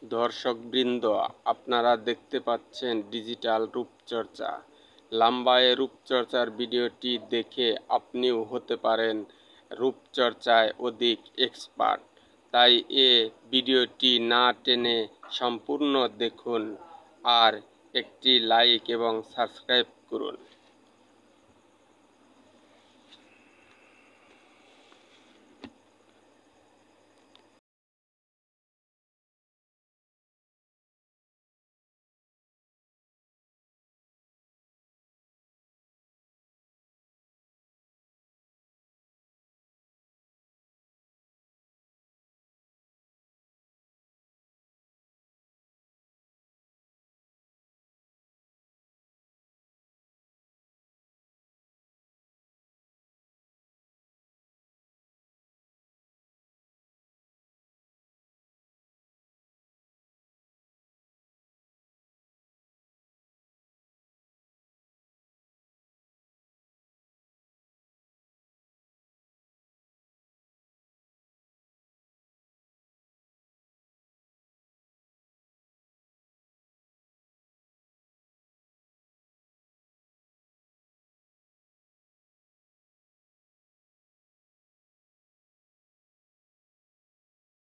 দর্শকবৃন্দ, আপনারা দেখতে পাচ্ছেন ডিজিটাল রূপচর্চা। লাম্বায় রূপচর্চার ভিডিওটি দেখে আপনিও হতে পারেন রূপচর্চায় অধিক এক্সপার্ট। তাই ভিডিওটি না টেনে সম্পূর্ণ দেখুন আর একটি লাইক এবং সাবস্ক্রাইব করুন।